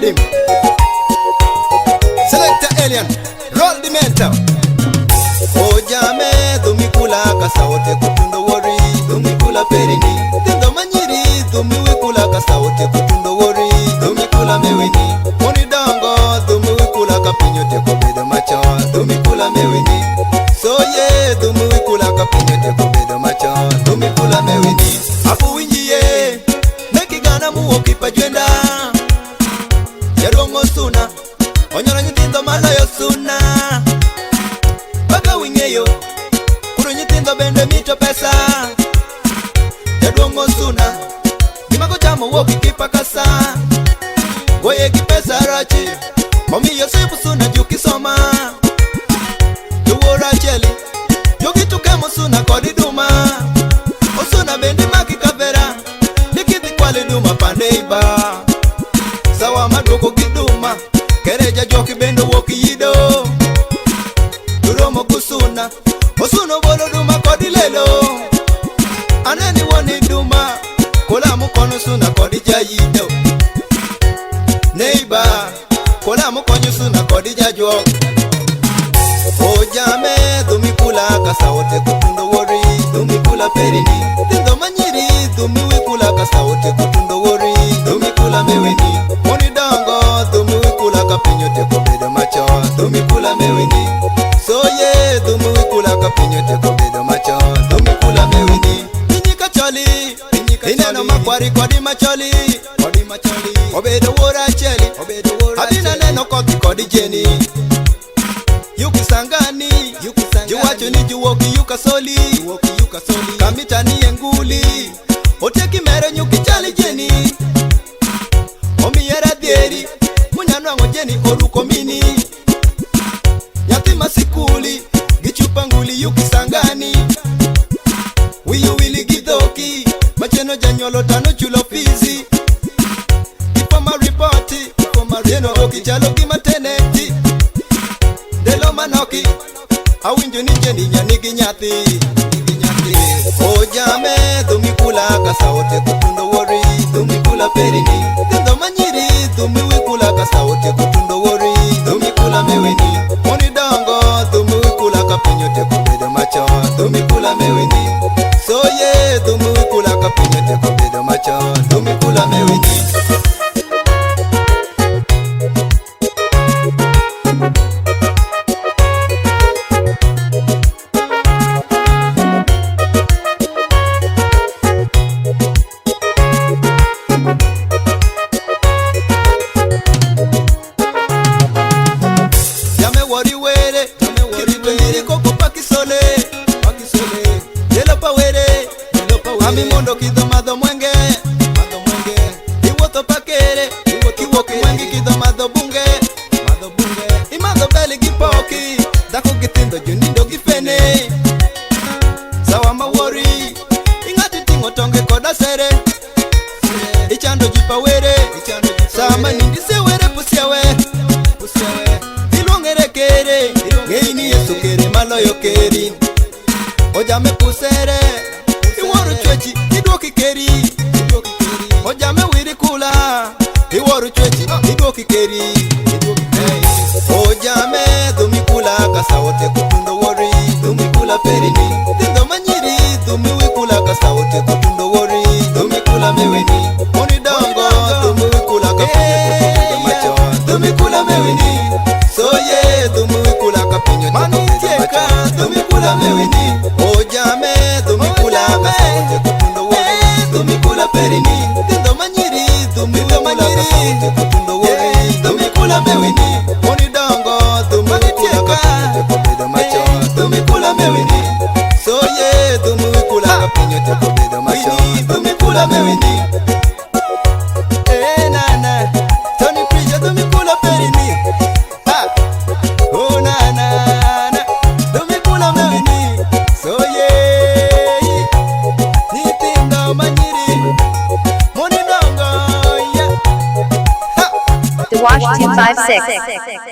rhythm. Selector Alien, roll the mental. Ojame dumikula kasaote kutundo wori, dumikula perini. Tindo manyiri dumiwikula kasaote kutundo wori, dumikula mewini. Moni dongo dumiwikula kapinyote kobedo macho, dumikula mewini. Soye dumiwikula kapinyote kobedo macho, dumikula mewini. Apu winjiye nekigana muokipa jwenda yarongo suna onyora nyitindo malayo suna baga wingeyo kuro nyitindo bende mito pesa yarongo suna gimago chamo woki kipa kasa goye ki pesa rachi momiyo sipu suna juki soma duwora cheli yogi tukemo suna kodi duma osuna bende maki kavera nikiti kwali duma paneiba sawa madoko giduma kereja joki bendo woki yido duromo kusuna osuno bolo duma kodi lelo aneni woni duma kola mukono suna kodi jayido neiba kola mukonyo suna kodi jajwo ojame dumikula kasaote kutundo wori dumikula perini tindo manyiri dumiwikula kasaote kutundo wori dumikula meweni moni dongo dumiwikula kapinyote kobedo macho dumikula meweni soye dumiwikula kapinyote kobedo macho dumikula meweni inyika choli ineno makwari kodi macholi obedo wora cheli abina neno kodi kodi jeni yuki sangani juwacho ni juwoki yuka soli kamita ni enguli oteki mere nyuki chali jeni omiyera dhieri munyanwango jeni oruko mini nyathi masikuli gichupa nguli yuki sangani wiyu wili gidhoki macheno janyolo tano chulo fizi ifoma ripoti yeno oki chalo gimateneti delo manoki awinjo ni jeni nyanigi nyathi ojame dumikula kasaote kutundo wori dumikula perini tindo manyiri dumiwikula kasaote kutundo wori dumikula meweni moni dongo dumiwikula kapinyote kobedo macho dumikula meweni soye dumiwikula kapinyote kobedo macho dumikula meweni Ami mondo kido madho mwenge iwotho pakere kiwoki mwenge kido madho bunge imadho beli gipoki dhako githindo jonindo gifene sawa mawori ing'ati ting'o tonge koda sere ichando jipa were sama nindi sewere pusiewe iluongere kere ng'eini Yesu kere maloyo kerin ojame pusere iworo chwechi idwoki keri ojame wiri kula iworo chwechi idwoki keri ojame dumikula kasaote kutundo wori dumikula perini tindo manyiri dumiwikula kasaote kutundo wori dumikula meweni moni dongo dumiwikula kapinyote kobedo macho dumikula meweni soye dumiwikula kapinyote kobedo macho dumikula meweni ojame dumikula kasaote kutundo wori dumikula perini tindo manyiri dumikula kasaote kutundo wori dumikula meweni moni dongo dumikula kapinyote kobedo macho dumikula meweni soye dumikula kapinyote kobedo macho dumikula meweni nana Tony Preacher dumikula perini ha oh nana dumikula meweni soye nitindo manyiri moni dongo ya The Wash 256.